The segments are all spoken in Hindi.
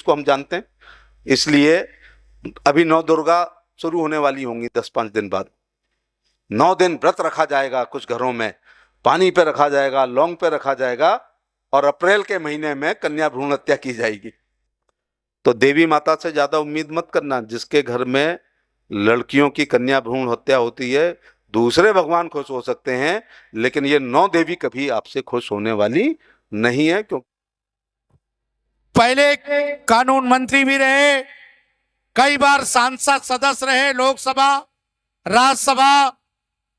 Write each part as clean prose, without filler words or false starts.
को हम जानते हैं। इसलिए अभी नौ दुर्गा शुरू होने वाली होंगी 10-5 दिन बाद। 9 दिन व्रत रखा जाएगा, कुछ घरों में पानी पे रखा जाएगा, लौंग पे रखा जाएगा, और अप्रैल के महीने में कन्या भ्रूण हत्या की जाएगी। तो देवी माता से ज्यादा उम्मीद मत करना। जिसके घर में लड़कियों की कन्या भ्रूण हत्या होती है, दूसरे भगवान खुश हो सकते हैं, लेकिन ये 9 देवी कभी आपसे खुश होने वाली नहीं है। क्यों? पहले कानून मंत्री भी रहे, कई बार सांसद सदस्य रहे लोकसभा, राज्यसभा,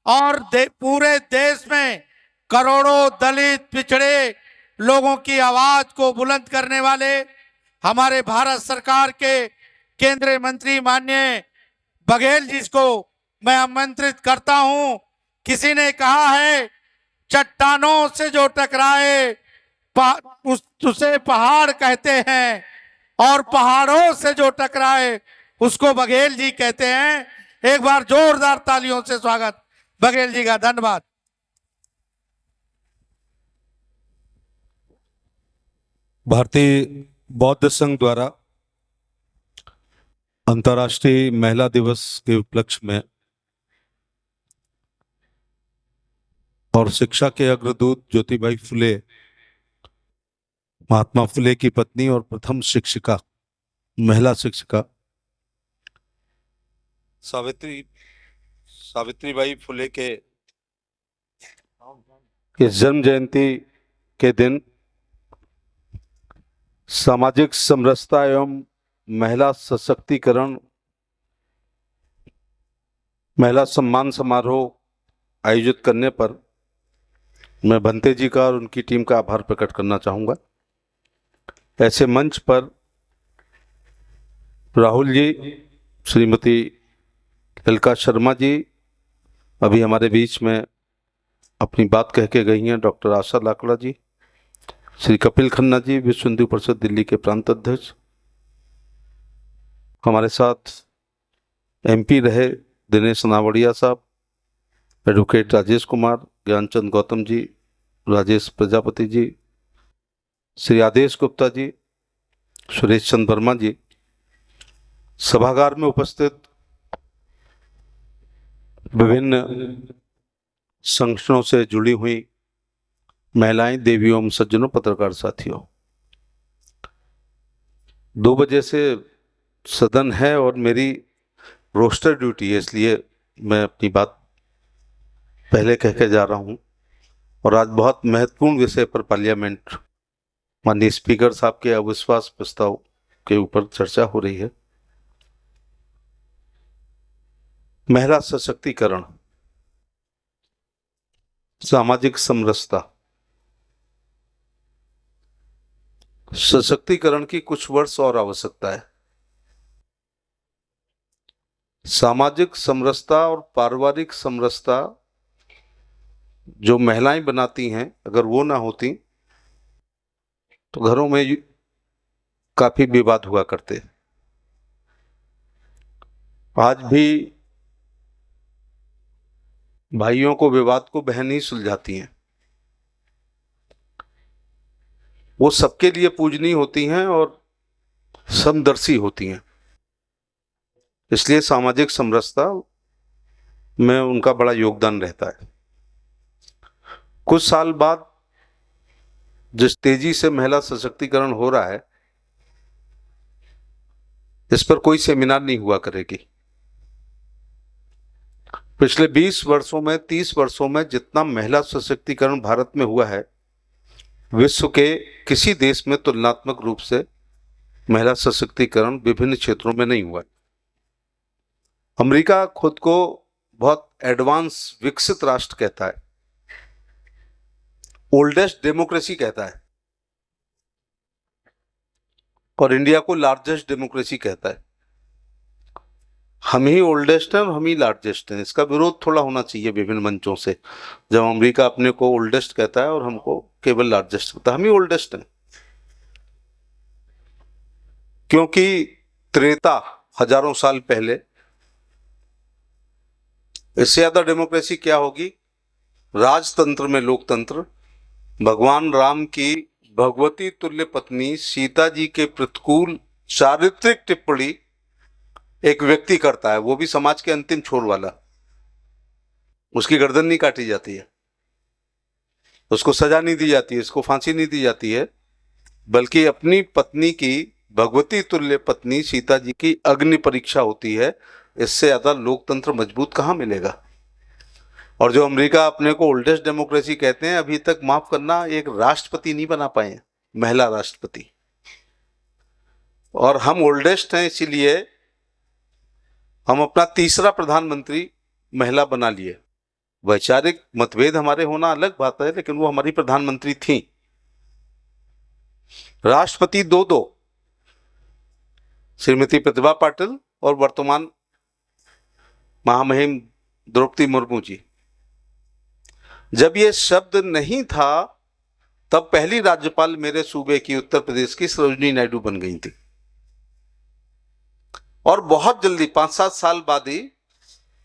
और पूरे देश में करोड़ों दलित पिछड़े लोगों की आवाज को बुलंद करने वाले हमारे भारत सरकार के केंद्रीय मंत्री माननीय बघेल जी को मैं आमंत्रित करता हूं। किसी ने कहा है, चट्टानों से जो टकराए उसे पहाड़ कहते हैं, और पहाड़ों से जो टकराए उसको बघेल जी कहते हैं। एक बार जोरदार तालियों से स्वागत बघेल जी का। धन्यवाद। भारतीय बौद्ध संघ द्वारा अंतर्राष्ट्रीय महिला दिवस के उपलक्ष्य में और शिक्षा के अग्रदूत ज्योतिबाई फुले, महात्मा फुले की पत्नी और प्रथम शिक्षिका, महिला शिक्षिका सावित्रीबाई फुले के इस जन्म जयंती के दिन सामाजिक समरसता एवं महिला सशक्तिकरण महिला सम्मान समारोह आयोजित करने पर मैं भंते जी का और उनकी टीम का आभार प्रकट करना चाहूँगा। ऐसे मंच पर राहुल जी, श्रीमती ललिता शर्मा जी अभी हमारे बीच में अपनी बात कह के गई हैं, डॉक्टर आशा लाकड़ा जी, श्री कपिल खन्ना जी, विश्व हिंदू परिषद दिल्ली के प्रांत अध्यक्ष, हमारे साथ एमपी रहे दिनेश नावड़िया साहब, एडवोकेट राजेश कुमार, ज्ञानचंद गौतम जी, राजेश प्रजापति जी, श्री आदेश गुप्ता जी, सुरेश चंद्र वर्मा जी, सभागार में उपस्थित विभिन्न संगठनों से जुड़ी हुई महिलाएं, देवियों एवं सज्जनों, पत्रकार साथियों, 2 बजे से सदन है और मेरी रोस्टर ड्यूटी है, इसलिए मैं अपनी बात पहले कह के जा रहा हूं। और आज बहुत महत्वपूर्ण विषय पर पार्लियामेंट माननीय स्पीकर साहब के अविश्वास प्रस्ताव के ऊपर चर्चा हो रही है। महिला सशक्तिकरण, सामाजिक समरसता, सशक्तिकरण की कुछ वर्ष और आवश्यकता है। सामाजिक समरसता और पारिवारिक समरसता जो महिलाएं बनाती हैं, अगर वो ना होती तो घरों में काफी विवाद हुआ करते। आज भी भाइयों को विवाद को बहन ही सुलझाती हैं, वो सबके लिए पूजनीय होती हैं और समदर्शी होती हैं। इसलिए सामाजिक समरसता में उनका बड़ा योगदान रहता है। कुछ साल बाद जिस तेजी से महिला सशक्तिकरण हो रहा है, इस पर कोई सेमिनार नहीं हुआ करेगी। पिछले 20 वर्षों में, 30 वर्षों में जितना महिला सशक्तिकरण भारत में हुआ है, विश्व के किसी देश में तुलनात्मक रूप से महिला सशक्तिकरण विभिन्न क्षेत्रों में नहीं हुआ। अमेरिका खुद को बहुत एडवांस विकसित राष्ट्र कहता है, ओल्डेस्ट डेमोक्रेसी कहता है, और इंडिया को लार्जेस्ट डेमोक्रेसी कहता है। हम ही ओल्डेस्ट हैं और हम ही लार्जेस्ट हैं। इसका विरोध थोड़ा होना चाहिए विभिन्न मंचों से, जब अमेरिका अपने को ओल्डेस्ट कहता है और हमको केवल लार्जेस्ट कहता है। हम ही ओल्डेस्ट हैं, क्योंकि त्रेता हजारों साल पहले, इससे ज्यादा डेमोक्रेसी क्या होगी? राजतंत्र में लोकतंत्र, भगवान राम की भगवती तुल्य पत्नी सीता जी के प्रतिकूल चारित्रिक टिप्पणी एक व्यक्ति करता है, वो भी समाज के अंतिम छोर वाला, उसकी गर्दन नहीं काटी जाती है, उसको सजा नहीं दी जाती है, उसको फांसी नहीं दी जाती है, बल्कि अपनी पत्नी की, भगवती तुल्य पत्नी सीता जी की अग्नि परीक्षा होती है। इससे ज्यादा लोकतंत्र मजबूत कहाँ मिलेगा। और जो अमेरिका अपने को ओल्डेस्ट डेमोक्रेसी कहते हैं, अभी तक माफ करना एक राष्ट्रपति नहीं बना पाए हैं, महिला राष्ट्रपति। और हम ओल्डेस्ट हैं, इसीलिए हम अपना तीसरा प्रधानमंत्री महिला बना लिए। वैचारिक मतभेद हमारे होना अलग बात है, लेकिन वो हमारी प्रधानमंत्री थी। राष्ट्रपति दो श्रीमती प्रतिभा पाटिल और वर्तमान महामहिम द्रौपदी मुर्मू जी। जब ये शब्द नहीं था, तब पहली राज्यपाल मेरे सूबे की, उत्तर प्रदेश की, सरोजिनी नायडू बन गई थी। और बहुत जल्दी 5-7 साल बाद ही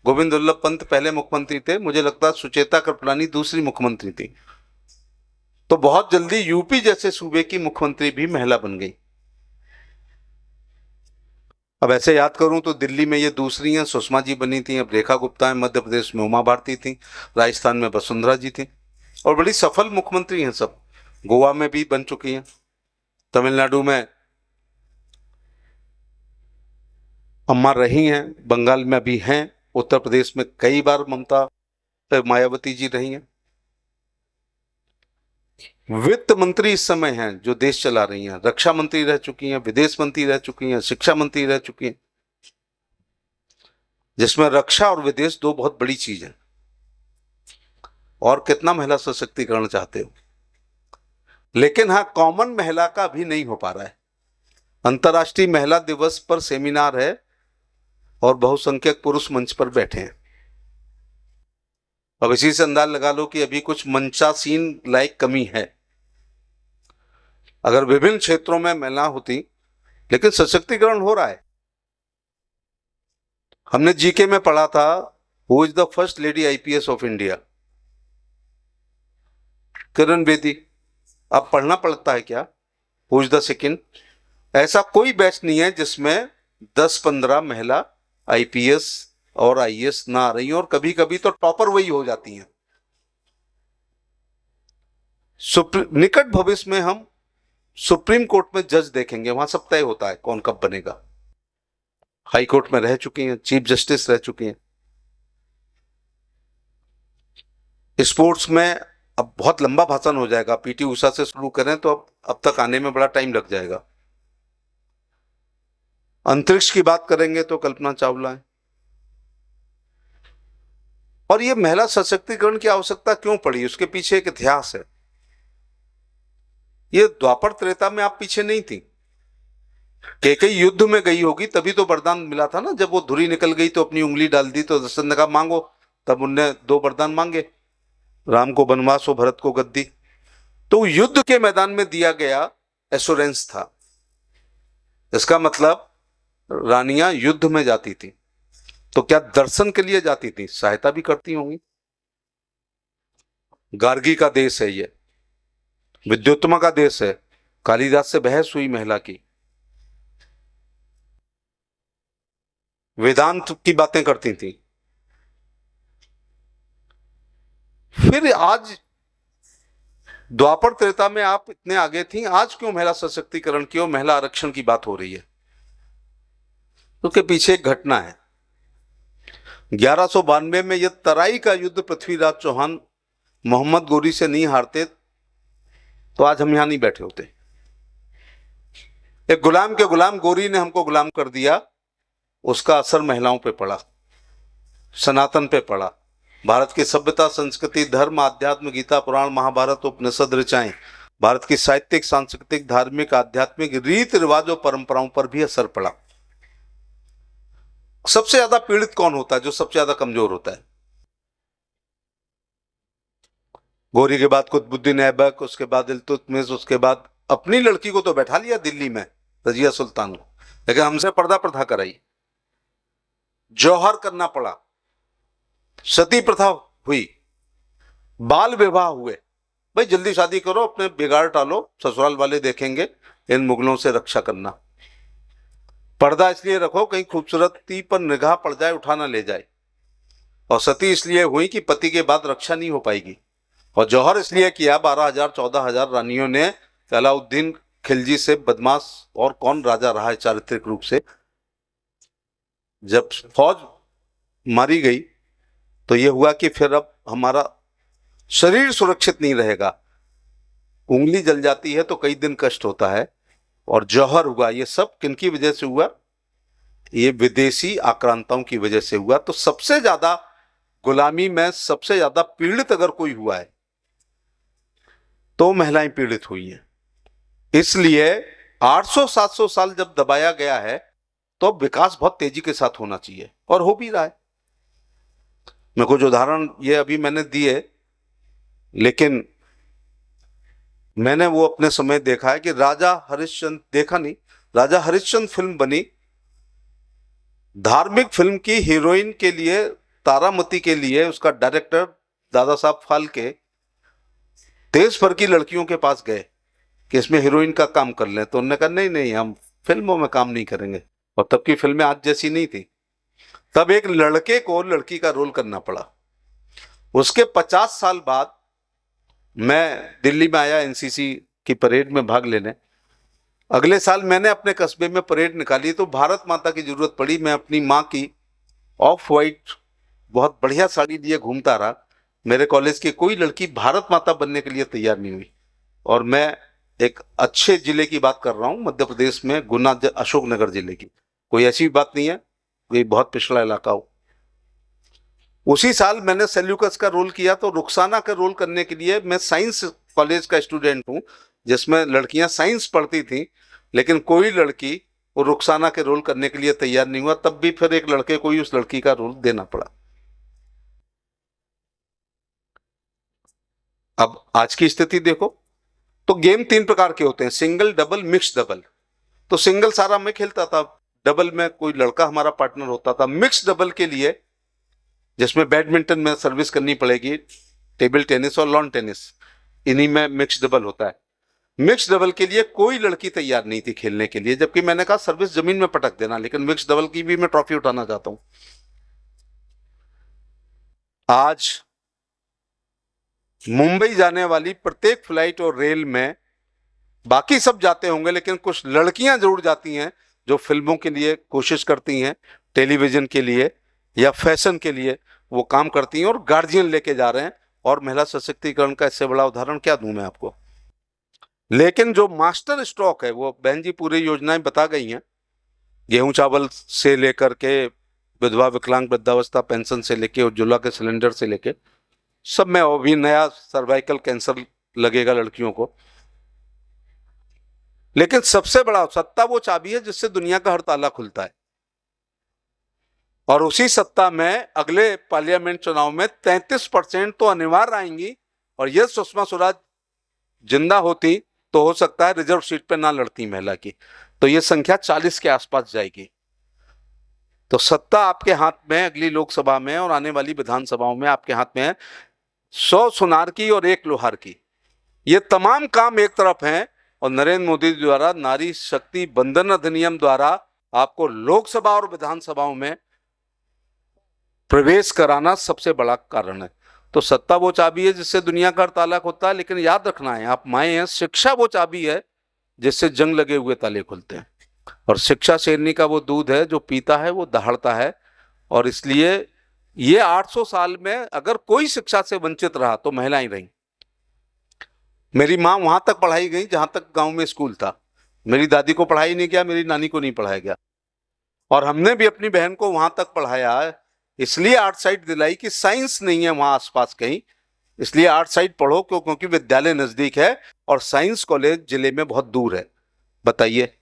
गोविंद वल्लभ पंत पहले मुख्यमंत्री थे, मुझे लगता है सुचेता कृपलानी दूसरी मुख्यमंत्री थी। तो बहुत जल्दी यूपी जैसे सूबे की मुख्यमंत्री भी महिला बन गई। अब ऐसे याद करूं तो दिल्ली में ये दूसरी हैं, सुषमा जी बनी थी, अब रेखा गुप्ता है, मध्य प्रदेश में उमा भारती थी, राजस्थान में वसुंधरा जी थी, और बड़ी सफल मुख्यमंत्री हैं सब। गोवा में भी बन चुकी हैं, तमिलनाडु में अम्मा रही हैं, बंगाल में भी हैं, उत्तर प्रदेश में कई बार मायावती जी रही हैं। वित्त मंत्री इस समय हैं जो देश चला रही हैं, रक्षा मंत्री रह चुकी हैं, विदेश मंत्री रह चुकी हैं, शिक्षा मंत्री रह चुकी हैं, जिसमें रक्षा और विदेश दो बहुत बड़ी चीज है। और कितना महिला सशक्तिकरण चाहते हो, लेकिन हाँ, कॉमन महिला का भी नहीं हो पा रहा है। अंतर्राष्ट्रीय महिला दिवस पर सेमिनार है और बहुसंख्यक पुरुष मंच पर बैठे हैं। अब इसी से अंदाज लगा लो कि अभी कुछ मंचासीन लायक कमी है। अगर विभिन्न क्षेत्रों में महिला होती, लेकिन सशक्तिकरण हो रहा है। हमने जीके में पढ़ा था, who is the first lady IPS of India, Kiran Bedi. अब पढ़ना पड़ता है क्या, हु इज द सेकंड? ऐसा कोई बैच नहीं है जिसमें 10-15 महिला आईपीएस और आईएएस ना आ रही हैं, और कभी कभी तो टॉपर वही हो जाती हैं। निकट भविष्य में हम सुप्रीम कोर्ट में जज देखेंगे, वहां सब तय होता है कौन कब बनेगा। हाई कोर्ट में रह चुकी हैं, चीफ जस्टिस रह चुकी हैं। स्पोर्ट्स में अब बहुत लंबा भाषण हो जाएगा, पीटी उषा से शुरू करें तो अब तक आने में बड़ा टाइम लग जाएगा। अंतरिक्ष की बात करेंगे तो कल्पना चावला है। और ये महिला सशक्तिकरण की आवश्यकता क्यों पड़ी, उसके पीछे एक इतिहास है। ये द्वापर त्रेता में आप पीछे नहीं थी, कैकेयी युद्ध में गई होगी तभी तो वरदान मिला था ना। जब वो धुरी निकल गई तो अपनी उंगली डाल दी, तो दशरथ ने कहा मांगो, तब उनने 2 वरदान मांगे, राम को वनवास और भरत को गद्दी। तो युद्ध के मैदान में दिया गया एश्योरेंस था। इसका मतलब रानियां युद्ध में जाती थी तो क्या दर्शन के लिए जाती थी, सहायता भी करती होंगी। गार्गी का देश है ये, विद्योत्तमा का देश है, कालिदास से बहस हुई महिला की, वेदांत की बातें करती थी। फिर आज द्वापर त्रेता में आप इतने आगे थी, आज क्यों महिला सशक्तिकरण की और महिला आरक्षण की बात हो रही है? उसके पीछे एक घटना है। 1192 में यह तराई का युद्ध पृथ्वीराज चौहान मोहम्मद गोरी से नहीं हारते तो आज हम यहां नहीं बैठे होते। एक गुलाम के गुलाम गोरी ने हमको गुलाम कर दिया, उसका असर महिलाओं पे पड़ा, सनातन पे पड़ा। भारत की सभ्यता, संस्कृति, धर्म, आध्यात्म, गीता, पुराण, महाभारत, उपनिषद, ऋचाएं, भारत की साहित्यिक, सांस्कृतिक, धार्मिक, आध्यात्मिक रीति रिवाज और परंपराओं पर भी असर पड़ा। सबसे ज्यादा पीड़ित कौन होता है? जो सबसे ज्यादा कमजोर होता है। गोरी के बाद कुतुबुद्दीन ऐबक, उसके बाद इल्तुतमिश, उसके बाद अपनी लड़की को तो बैठा लिया दिल्ली में, रजिया सुल्तान को, लेकिन हमसे पर्दा प्रथा कराई, जौहर करना पड़ा, सती प्रथा हुई, बाल विवाह हुए। भाई जल्दी शादी करो, अपने बिगाड़ टालो, ससुराल वाले देखेंगे, इन मुगलों से रक्षा करना। पर्दा इसलिए रखो कहीं खूबसूरती पर निगाह पड़ जाए, उठा ना ले जाए। और सती इसलिए हुई कि पति के बाद रक्षा नहीं हो पाएगी। और जौहर इसलिए किया 12,000 14,000 रानियों ने अलाउद्दीन खिलजी से, बदमाश और कौन राजा रहा है चारित्रिक रूप से। जब फौज मारी गई तो यह हुआ कि फिर अब हमारा शरीर सुरक्षित नहीं रहेगा, उंगली जल जाती है तो कई दिन कष्ट होता है। और जौहर हुआ, ये सब किनकी वजह से हुआ? ये विदेशी आक्रांताओं की वजह से हुआ। तो सबसे ज्यादा गुलामी में सबसे ज्यादा पीड़ित अगर कोई हुआ है तो महिलाएं पीड़ित हुई हैं। इसलिए 800-700 साल जब दबाया गया है तो विकास बहुत तेजी के साथ होना चाहिए, और हो भी रहा है। मैं कुछ उदाहरण ये अभी मैंने दिए, लेकिन मैंने वो अपने समय देखा है कि राजा हरिश्चंद्र, देखा नहीं, राजा हरिश्चंद्र फिल्म बनी, धार्मिक फिल्म की हीरोइन के लिए, तारामती के लिए उसका डायरेक्टर दादा साहब फाल्के देश भर की लड़कियों के पास गए कि इसमें हीरोइन का काम कर लें। तो उन्होंने कहा नहीं नहीं, हम फिल्मों में काम नहीं करेंगे। और तब की फिल्में आज जैसी नहीं थी, तब एक लड़के को लड़की का रोल करना पड़ा। उसके 50 साल बाद मैं दिल्ली में आया एनसीसी की परेड में भाग लेने। अगले साल मैंने अपने कस्बे में परेड निकाली तो भारत माता की जरूरत पड़ी। मैं अपनी माँ की ऑफ वाइट बहुत बढ़िया साड़ी लिए घूमता रहा। मेरे कॉलेज की कोई लड़की भारत माता बनने के लिए तैयार नहीं हुई। और मैं एक अच्छे जिले की बात कर रहा हूँ, मध्य प्रदेश में गुना, अशोकनगर जिले की, कोई ऐसी बात नहीं है कोई बहुत पिछड़ा इलाका हो। उसी साल मैंने सेल्यूकस का रोल किया। तो रुखसाना का रोल करने के लिए, मैं साइंस कॉलेज का स्टूडेंट हूँ जिसमें लड़कियां साइंस पढ़ती थी, लेकिन कोई लड़की वो रुखसाना के रोल करने के लिए तैयार नहीं हुआ। तब भी फिर एक लड़के को ही उस लड़की का रोल देना पड़ा। अब आज की स्थिति देखो तो गेम 3 प्रकार के होते हैं, सिंगल, डबल, मिक्स डबल। तो सिंगल सारा मैं खेलता था, डबल में कोई लड़का हमारा पार्टनर होता था। मिक्स डबल के लिए, जिसमें बैडमिंटन में सर्विस करनी पड़ेगी, टेबल टेनिस और लॉन टेनिस, इन्हीं में मिक्स डबल होता है। मिक्स डबल के लिए कोई लड़की तैयार नहीं थी खेलने के लिए, जबकि मैंने कहा सर्विस जमीन में पटक देना, लेकिन मिक्स डबल की भी मैं ट्रॉफी उठाना चाहता हूं। आज मुंबई जाने वाली प्रत्येक फ्लाइट और रेल में, बाकी सब जाते होंगे लेकिन कुछ लड़कियां जरूर जाती हैं जो फिल्मों के लिए कोशिश करती हैं, टेलीविजन के लिए या फैशन के लिए वो काम करती हैं और गार्जियन लेके जा रहे हैं। और महिला सशक्तिकरण का इससे बड़ा उदाहरण क्या दूं मैं आपको। लेकिन जो मास्टर स्ट्रोक है, वो बहन जी पूरी योजनाएं बता गई हैं, गेहूं चावल से लेकर के विधवा विकलांग वृद्धावस्था पेंशन से लेके उज्ज्वला के सिलेंडर से लेके सब में, अभी नया सर्वाइकल कैंसर लगेगा लड़कियों को। लेकिन सबसे बड़ा सत्ता वो चाबी है जिससे दुनिया का हर ताला खुलता है। और उसी सत्ता में अगले पार्लियामेंट चुनाव में 33% तो अनिवार्य आएंगी। और यह सुषमा स्वराज जिंदा होती तो हो सकता है रिजर्व सीट पे ना लड़ती महिला की, तो यह संख्या 40 के आसपास जाएगी। तो सत्ता आपके हाथ में अगली लोकसभा में और आने वाली विधानसभाओं में आपके हाथ में है। 100 सुनार की और 1 लोहार की, ये तमाम काम एक तरफ हैं। और नरेंद्र मोदी द्वारा नारी शक्ति बंधन अधिनियम द्वारा आपको लोकसभा और विधानसभाओं में प्रवेश कराना सबसे बड़ा कारण है। तो सत्ता वो चाबी है जिससे दुनिया का ताला होता है, लेकिन याद रखना है, आप माए हैं, शिक्षा वो चाबी है जिससे जंग लगे हुए ताले खुलते हैं। और शिक्षा शेरनी का वो दूध है जो पीता है वो दहाड़ता है। और इसलिए ये 800 साल में अगर कोई शिक्षा से वंचित रहा तो महिलाएं रहीं। मेरी माँ वहां तक पढ़ाई गई जहां तक गांव में स्कूल था। मेरी दादी को पढ़ाई नहीं गया, मेरी नानी को नहीं पढ़ाया गया। और हमने भी अपनी बहन को वहां तक पढ़ाया, इसलिए आर्ट साइड दिलाई कि साइंस नहीं है वहां आसपास कहीं, इसलिए आर्ट साइड पढ़ो क्योंकि विद्यालय नजदीक है और साइंस कॉलेज जिले में बहुत दूर है। बताइए।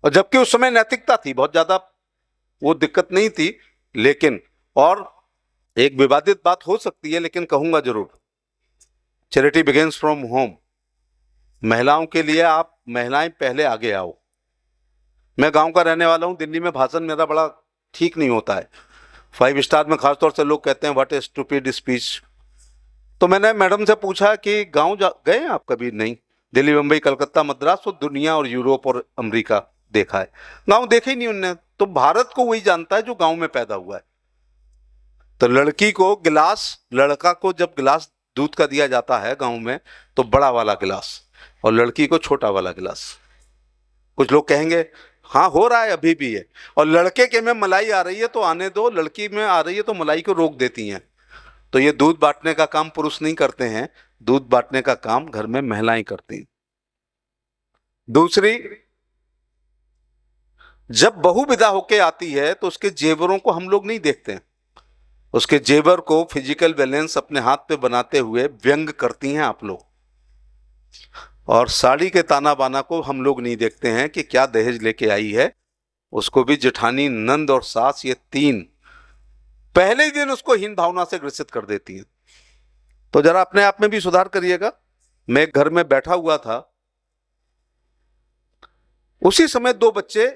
और जबकि उस समय नैतिकता थी, बहुत ज्यादा वो दिक्कत नहीं थी। लेकिन और एक विवादित बात हो सकती है लेकिन कहूंगा जरूर, चैरिटी बिगिंस फ्रॉम होम। महिलाओं के लिए आप महिलाएं पहले आगे आओ। मैं गांव का रहने वाला हूं, दिल्ली में भाषण मेरा बड़ा ठीक नहीं होता है। 5 स्टार में खासतौर से लोग कहते हैं व्हाट ए स्टूपिड स्पीच। तो मैंने मैडम से पूछा कि गांव गए आप कभी? नहीं। दिल्ली, मुंबई, कलकत्ता, मद्रास और दुनिया और यूरोप और अमेरिका देखा है, गांव देखे ही नहीं उनने। तो भारत को वही जानता है जो गांव में पैदा हुआ है। तो लड़की को गिलास, लड़का को जब गिलास दूध का दिया जाता है गांव में तो बड़ा वाला गिलास, और लड़की को छोटा वाला गिलास। कुछ लोग कहेंगे हाँ हो रहा है, अभी भी है। और लड़के के में मलाई आ रही है तो आने दो, लड़की में आ रही है तो मलाई को रोक देती हैं। तो ये दूध बांटने का काम पुरुष नहीं करते हैं, दूध बांटने का काम घर में महिलाएं करती हैं। दूसरी, जब बहू विदा होके आती है तो उसके जेवरों को हम लोग नहीं देखते हैं। उसके जेवर को फिजिकल बैलेंस अपने हाथ पे बनाते हुए व्यंग करती हैं आप लोग। और साड़ी के ताना बाना को हम लोग नहीं देखते हैं कि क्या दहेज लेके आई है। उसको भी जेठानी, नंद और सास, ये तीन पहले ही दिन उसको हीन भावना से ग्रसित कर देती हैं। तो जरा अपने आप में भी सुधार करिएगा। मैं एक घर में बैठा हुआ था, उसी समय 2 बच्चे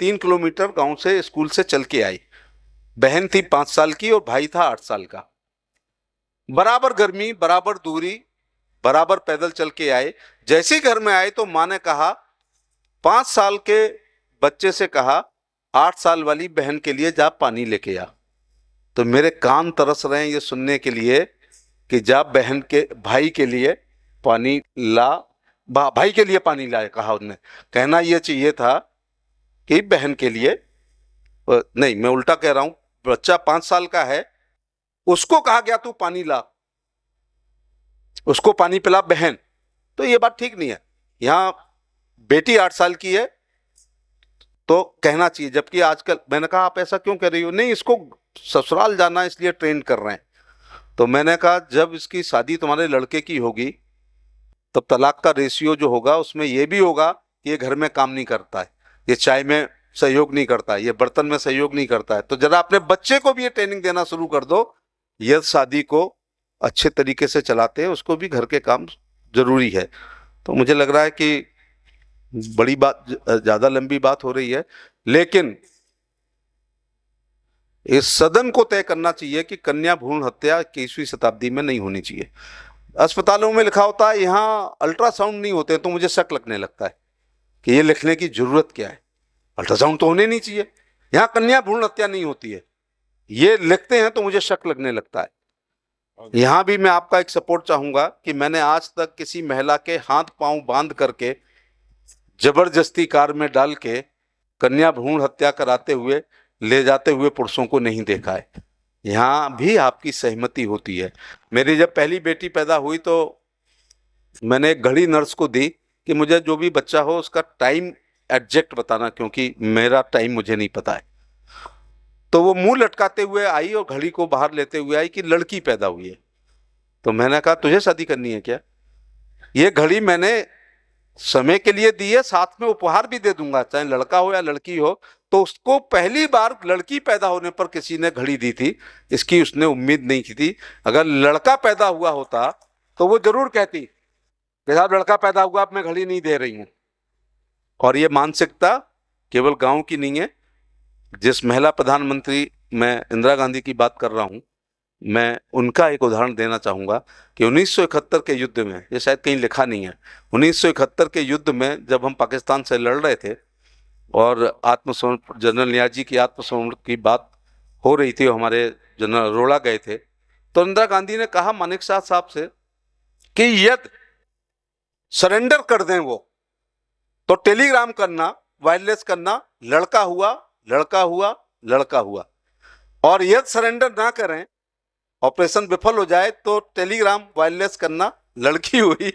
3 किलोमीटर गांव से स्कूल से चल के आए। बहन थी 5 साल की और भाई था 8 साल का। बराबर गर्मी, बराबर दूरी, बराबर पैदल चल के आए। जैसे ही घर में आए तो माँ ने कहा, 5 साल के बच्चे से कहा 8 साल वाली बहन के लिए जा पानी लेके आ। तो मेरे कान तरस रहे हैं ये सुनने के लिए कि जा बहन के भाई के लिए पानी ला, भाई के लिए पानी लाए कहा उन्होंने। कहना यह चाहिए था कि बहन के लिए, नहीं मैं उल्टा कह रहा हूं, बच्चा 5 साल का है, उसको कहा गया तू पानी ला, उसको पानी पिला बहन। तो ये बात ठीक नहीं है। यहां बेटी 8 साल की है तो कहना चाहिए, जबकि आजकल मैंने कहा आप ऐसा क्यों कर रही हो, नहीं इसको ससुराल जाना इसलिए ट्रेन कर रहे हैं। तो मैंने कहा जब इसकी शादी तुम्हारे लड़के की होगी तब तलाक का रेशियो जो होगा उसमें यह भी होगा कि ये घर में काम नहीं करता है, ये चाय में सहयोग नहीं करता है, ये बर्तन में सहयोग नहीं करता है। तो जरा अपने बच्चे को भी ये ट्रेनिंग देना शुरू कर दो, यह शादी को अच्छे तरीके से चलाते हैं, उसको भी घर के काम जरूरी है। तो मुझे लग रहा है कि बड़ी बात, ज्यादा लंबी बात हो रही है, लेकिन इस सदन को तय करना चाहिए कि कन्या भ्रूण हत्या 21वीं शताब्दी में नहीं होनी चाहिए। अस्पतालों में लिखा होता है यहाँ अल्ट्रासाउंड नहीं होते, तो मुझे शक लगने लगता है कि ये लिखने की जरूरत क्या है। अल्ट्रासाउंड तो होने नहीं चाहिए, यहाँ कन्या भ्रूण हत्या नहीं होती है, ये लिखते हैं तो मुझे शक लगने लगता है। यहां भी मैं आपका एक सपोर्ट चाहूंगा कि मैंने आज तक किसी महिला के हाथ पांव बांध करके जबरदस्ती कार में डाल के कन्या भ्रूण हत्या कराते हुए ले जाते हुए पुरुषों को नहीं देखा है। यहाँ भी आपकी सहमति होती है। मेरी जब पहली बेटी पैदा हुई तो मैंने एक घड़ी नर्स को दी कि मुझे जो भी बच्चा हो उसका टाइम एग्जैक्ट बताना, क्योंकि मेरा टाइम मुझे नहीं पता है। तो वो मुंह लटकाते हुए आई और घड़ी को बाहर लेते हुए आई कि लड़की पैदा हुई है। तो मैंने कहा तुझे शादी करनी है क्या? ये घड़ी मैंने समय के लिए दी है, साथ में उपहार भी दे दूंगा, चाहे लड़का हो या लड़की हो। तो उसको पहली बार लड़की पैदा होने पर किसी ने घड़ी दी थी, इसकी उसने उम्मीद नहीं की थी। अगर लड़का पैदा हुआ होता तो वो जरूर कहती कि साहब लड़का पैदा हुआ, अब मैं घड़ी नहीं दे रही हूं। और ये मानसिकता केवल गांव की नहीं है। जिस महिला प्रधानमंत्री, मैं इंदिरा गांधी की बात कर रहा हूं, मैं उनका एक उदाहरण देना चाहूंगा कि 1971 के युद्ध में, ये शायद कहीं लिखा नहीं है, 1971 के युद्ध में जब हम पाकिस्तान से लड़ रहे थे और आत्मसमर्पण, जनरल नियाजी की आत्मसमर्पण की बात हो रही थी, हमारे जनरल अरोड़ा गए थे, तो इंदिरा गांधी ने कहा मानेक शाह साहब से कि यदि सरेंडर कर दें वो तो टेलीग्राम करना, वायरलेस करना, लड़का हुआ लड़का हुआ लड़का हुआ, और यदि सरेंडर ना करें, ऑपरेशन विफल हो जाए तो टेलीग्राम वायरलेस करना, लड़की हुई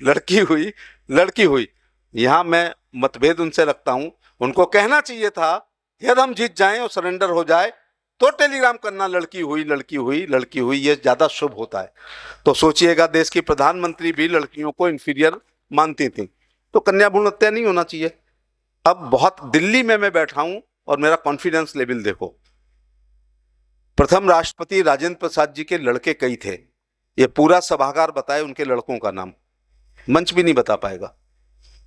लड़की हुई लड़की हुई। यहां मैं मतभेद उनसे रखता हूं। उनको कहना चाहिए था यदि हम जीत जाएं और सरेंडर हो जाए तो टेलीग्राम करना, लड़की हुई लड़की हुई लड़की हुई, ये ज्यादा शुभ होता है। तो सोचिएगा, देश की प्रधानमंत्री भी लड़कियों को इंफीरियर मानती थी, तो कन्या भ्रूण हत्या नहीं होना चाहिए। अब बहुत दिल्ली में मैं बैठा हूं और मेरा कॉन्फिडेंस लेवल देखो। प्रथम राष्ट्रपति राजेंद्र प्रसाद जी के लड़के कई थे, ये पूरा सभागार बताए उनके लड़कों का नाम, मंच भी नहीं बता पाएगा।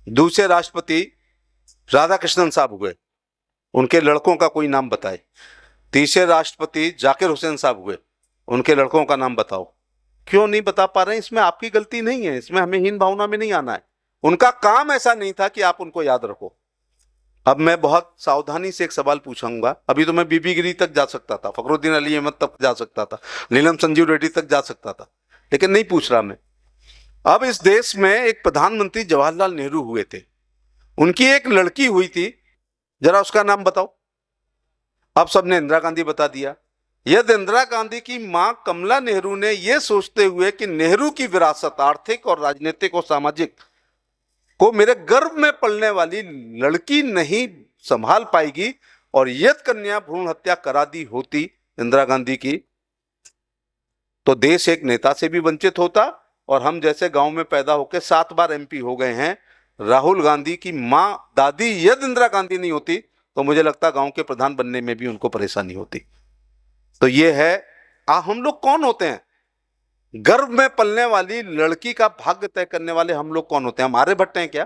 दूसरे राष्ट्रपति राधाकृष्णन साहब हुए, उनके लड़कों का कोई नाम बताए। तीसरे राष्ट्रपति जाकिर हुसैन साहब हुए, उनके लड़कों का नाम बताओ। क्यों नहीं बता पा रहे हैं? इसमें आपकी गलती नहीं है, इसमें हमें हीन भावना में नहीं आना है। उनका काम ऐसा नहीं था कि आप उनको याद रखो। अब मैं बहुत सावधानी से एक सवाल पूछूंगा। अभी तो मैं बीबीगिरी तक जा सकता था, फखरुद्दीन अली अहमद तक जा सकता था, नीलम संजीव रेड्डी तक जा सकता था, लेकिन नहीं पूछ रहा मैं। अब इस देश में एक प्रधानमंत्री जवाहरलाल नेहरू हुए थे, उनकी एक लड़की हुई थी, जरा उसका नाम बताओ। अब सबने इंदिरा गांधी बता दिया। यदि इंदिरा गांधी की मां कमला नेहरू ने यह सोचते हुए कि नेहरू की विरासत आर्थिक और राजनीतिक और सामाजिक को मेरे गर्भ में पलने वाली लड़की नहीं संभाल पाएगी और यदि कन्या भ्रूण हत्या करा दी होती इंदिरा गांधी की, तो देश एक नेता से भी वंचित होता। और हम जैसे गांव में पैदा होकर 7 बार एमपी हो गए हैं, राहुल गांधी की मां दादी यदि इंदिरा गांधी नहीं होती तो मुझे लगता गांव के प्रधान बनने में भी उनको परेशानी होती। तो ये है, हम लोग कौन होते हैं? गर्भ में पलने वाली लड़की का भाग्य तय करने वाले हम लोग कौन होते हैं? हम आर्यभट्ट हैं क्या?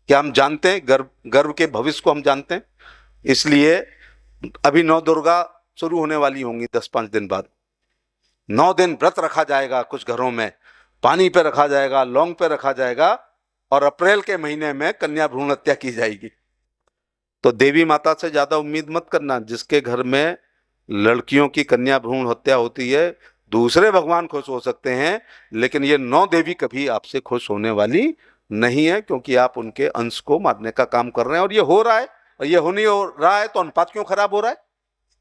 क्या हम जानते हैं गर्भ के भविष्य को? हम जानते हैं। इसलिए अभी 9 दुर्गा शुरू होने वाली होंगी 10-5 दिन बाद। 9 दिन व्रत रखा जाएगा, कुछ घरों में पानी पे रखा जाएगा, लौंग पे रखा जाएगा, और अप्रैल के महीने में कन्या भ्रूण हत्या की जाएगी। तो देवी माता से ज्यादा उम्मीद मत करना। जिसके घर में लड़कियों की कन्या भ्रूण हत्या होती है, दूसरे भगवान खुश हो सकते हैं, लेकिन ये 9 देवी कभी आपसे खुश होने वाली नहीं है, क्योंकि आप उनके अंश को मारने का काम कर रहे हैं। और ये हो रहा है, और ये हो नहीं हो रहा है तो अनुपात क्यों खराब हो रहा है?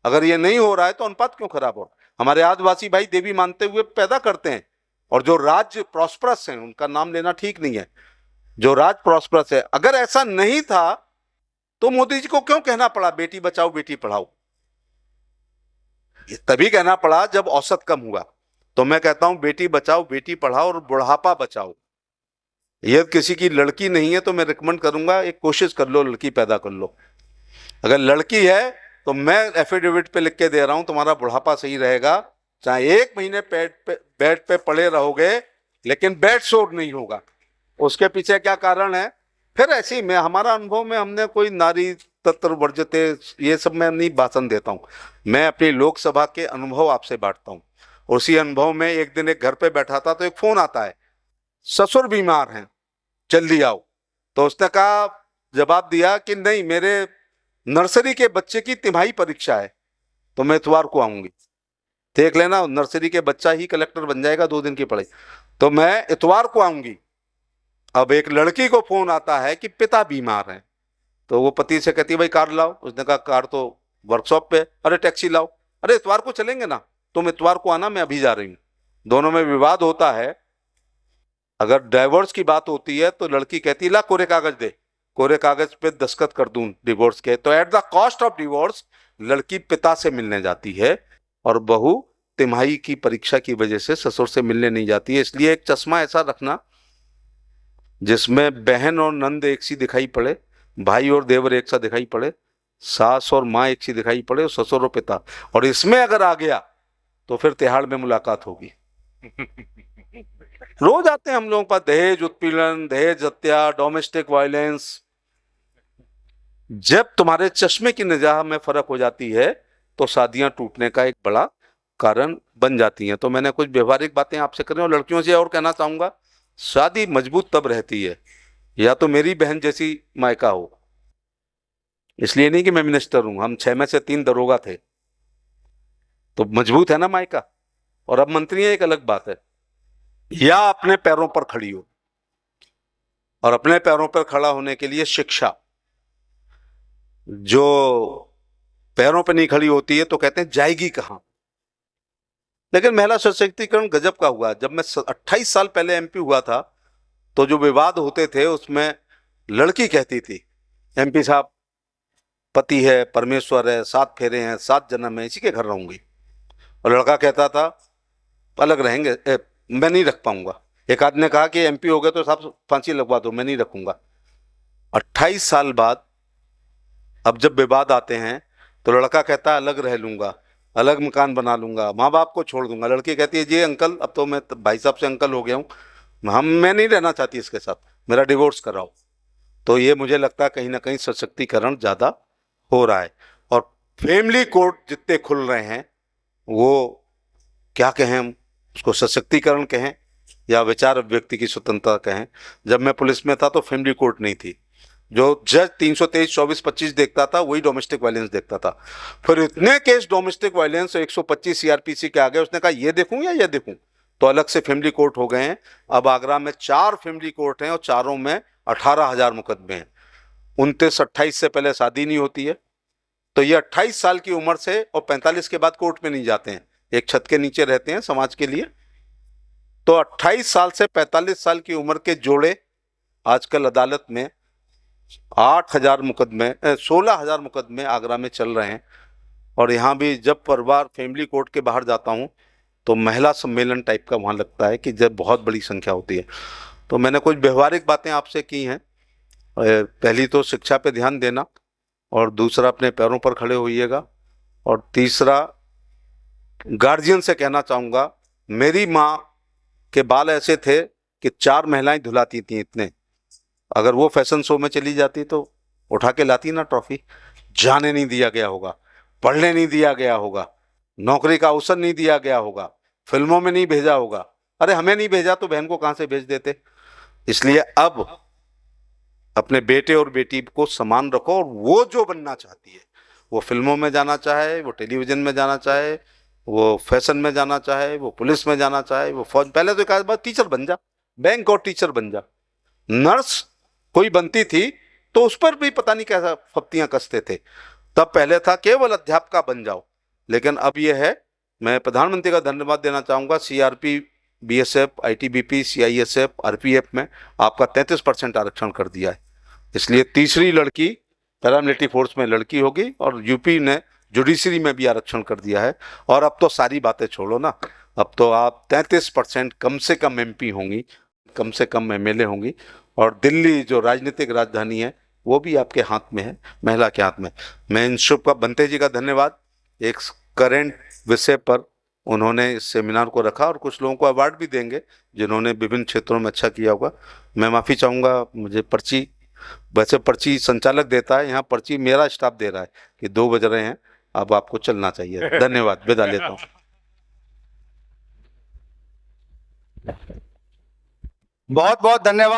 अगर ये नहीं हो रहा है तो अनुपात क्यों खराब हो रहा है? हमारे आदिवासी भाई देवी मानते हुए पैदा करते हैं, और जो राज्य प्रॉस्परस हैं उनका नाम लेना ठीक नहीं है। जो राज्य प्रॉस्परस है, अगर ऐसा नहीं था तो मोदी जी को क्यों कहना पड़ा बेटी बचाओ बेटी पढ़ाओ? ये तभी कहना पड़ा जब औसत कम हुआ। तो मैं कहता हूं बेटी बचाओ बेटी पढ़ाओ और बुढ़ापा बचाओ। यदि किसी की लड़की नहीं है तो मैं रिकमेंड करूंगा, एक कोशिश कर लो, लड़की पैदा कर लो। अगर लड़की है तो मैं एफिडेविट पे लिख के दे रहा हूं, तुम्हारा बुढ़ापा सही रहेगा। चाहे 1 महीने बेड पे पड़े रहोगे, लेकिन बेड सोर नहीं होगा। उसके पीछे क्या कारण है? फिर ऐसे ही हमारा अनुभव में हमने कोई नारी तत्र वर्जते ये सब मैं नहीं भाषण देता हूँ। मैं अपनी लोकसभा के अनुभव आपसे बांटता हूँ। उसी अनुभव में एक दिन एक घर पे बैठा था तो एक फोन आता है, ससुर बीमार हैं, जल्दी आओ। तो उसने कहा, जवाब दिया कि नहीं, मेरे नर्सरी के बच्चे की तिमाही परीक्षा है तो मैं इतवार को आऊंगी। देख लेना, नर्सरी के बच्चा ही कलेक्टर बन जाएगा 2 दिन की पढ़ाई, तो मैं इतवार को आऊंगी। अब एक लड़की को फोन आता है कि पिता बीमार हैं, तो वो पति से कहती है भाई कार लाओ। उसने कहा कार तो वर्कशॉप पे। अरे टैक्सी लाओ। अरे इतवार को चलेंगे ना, तुम इतवार को आना, मैं अभी जा रही हूँ। दोनों में विवाद होता है। अगर डाइवोर्स की बात होती है तो लड़की कहती है ला कोरे कागज दे, कोरे कागज पे दस्तखत कर दूं डिवोर्स के। तो at the cost of divorce लड़की पिता से मिलने जाती है, और बहू तिमाही की परीक्षा की वजह से ससुर से मिलने नहीं जाती है। इसलिए एक चश्मा ऐसा रखना जिसमें बहन और नंद एक सी दिखाई पड़े, भाई और देवर एक सा दिखाई पड़े, सास और माँ एक सी दिखाई पड़े, और ससुर और पिता। और इसमें अगर आ गया तो फिर तिहाड़ में मुलाकात होगी। रोज आते हैं हम लोगों के पास दहेज उत्पीड़न, दहेज हत्या, डोमेस्टिक वायलेंस। जब तुम्हारे चश्मे की निगाह में फर्क हो जाती है तो शादियां टूटने का एक बड़ा कारण बन जाती हैं। तो मैंने कुछ व्यवहारिक बातें आपसे कर रही हूँ। लड़कियों से और कहना चाहूंगा, शादी मजबूत तब रहती है या तो मेरी बहन जैसी मायका हो। इसलिए नहीं कि मैं मिनिस्टर हूं, हम 6 में से 3 दरोगा थे, तो मजबूत है ना मायका। और अब मंत्री है, एक अलग बात है। या अपने पैरों पर खड़ी हो, और अपने पैरों पर खड़ा होने के लिए शिक्षा। जो पैरों पर नहीं खड़ी होती है तो कहते हैं जाएगी कहां। लेकिन महिला सशक्तिकरण गजब का हुआ। जब मैं 28 साल पहले एमपी हुआ था तो जो विवाद होते थे उसमें लड़की कहती थी एमपी साहब पति है, परमेश्वर है, 7 फेरे हैं, 7 जन्म है, इसी के घर रहूंगी। और लड़का कहता था अलग रहेंगे, मैं नहीं रख पाऊंगा। एक आदमी ने कहा कि एमपी हो गए तो साहब फांसी लगवा दो, मैं नहीं रखूंगा। 28 साल बाद अब जब विवाद आते हैं तो लड़का कहता है अलग रह लूंगा, अलग मकान बना लूंगा, माँ बाप को छोड़ दूंगा। लड़की कहती है जी अंकल, अब तो मैं भाई साहब से अंकल हो गया हूँ, मैं नहीं रहना चाहती इसके साथ, मेरा डिवोर्स कराओ। तो ये मुझे लगता है कहीं ना कहीं सशक्तिकरण ज़्यादा हो रहा है। और फैमिली कोर्ट जितने खुल रहे हैं, वो क्या कहें हम उसको, सशक्तिकरण कहें या विचार अभिव्यक्ति की स्वतंत्रता कहें। जब मैं पुलिस में था तो फैमिली कोर्ट नहीं थी, जो जज 323, 24, 25 देखता था वही डोमेस्टिक वायलेंस देखता था। फिर इतने केस डोमेस्टिक वायलेंस 125 सीआरपीसी के आ गए, उसने कहा ये देखूं या ये देखूं, तो अलग से फैमिली कोर्ट हो गए हैं। अब आगरा में 4 फैमिली कोर्ट हैं और चारों में 18,000 मुकदमे हैं। 29-28 से पहले शादी नहीं होती है, तो ये 28 साल की उम्र से और 45 के बाद कोर्ट में नहीं जाते हैं, एक छत के नीचे रहते हैं समाज के लिए। तो 28 साल से 45 साल की उम्र के जोड़े आजकल अदालत में 8,000 मुकदमे 16,000 मुकदमे आगरा में चल रहे हैं। और यहाँ भी जब परिवार फैमिली कोर्ट के बाहर जाता हूँ तो महिला सम्मेलन टाइप का वहाँ लगता है कि जब बहुत बड़ी संख्या होती है। तो मैंने कुछ व्यवहारिक बातें आपसे की हैं। पहली तो शिक्षा पे ध्यान देना, और दूसरा अपने पैरों पर खड़े होइएगा, और तीसरा गार्जियन से कहना चाहूँगा, मेरी माँ के बाल ऐसे थे कि 4 महिलाएं धुलाती थी इतने, अगर वो फैशन शो में चली जाती तो उठा के लाती ना ट्रॉफी। जाने नहीं दिया गया होगा, पढ़ने नहीं दिया गया होगा, नौकरी का अवसर नहीं दिया गया होगा, फिल्मों में नहीं भेजा होगा। अरे हमें नहीं भेजा तो बहन को कहाँ से भेज देते। इसलिए अब अपने बेटे और बेटी को समान रखो, और वो जो बनना चाहती है, वो फिल्मों में जाना चाहे, वो टेलीविजन में जाना चाहे, वो फैशन में जाना चाहे, वो पुलिस में जाना चाहे, वो फौज, पहले तो एक बार टीचर बन जा, बैंक और टीचर बन जा। नर्स कोई बनती थी तो उस पर भी पता नहीं कैसा फप्तियां कसते थे। तब पहले था केवल अध्यापका बन जाओ, लेकिन अब यह है। मैं प्रधानमंत्री का धन्यवाद देना चाहूँगा, CRP, BSF, ITBP, CISF, RPF में आपका 33% आरक्षण कर दिया है। इसलिए तीसरी लड़की पैरामिलिट्री फोर्स में लड़की होगी, और यूपी ने जुडिशरी में भी आरक्षण कर दिया है। और अब तो सारी बातें छोड़ो ना, अब तो आप 33% कम से कम एमपी होंगी, कम से कम एमएलए होंगी, और दिल्ली जो राजनीतिक राजधानी है वो भी आपके हाथ में है, महिला के हाथ में। मैं इन शुभ बनते जी का धन्यवाद, एक करेंट विषय पर उन्होंने इस सेमिनार को रखा, और कुछ लोगों को अवार्ड भी देंगे जिन्होंने विभिन्न क्षेत्रों में अच्छा किया होगा। मैं माफ़ी चाहूँगा, मुझे पर्ची, वैसे पर्ची संचालक देता है, यहाँ पर्ची मेरा स्टाफ दे रहा है कि 2 बज रहे हैं, अब आपको चलना चाहिए। धन्यवाद, विदा लेता हूँ। बहुत बहुत धन्यवाद।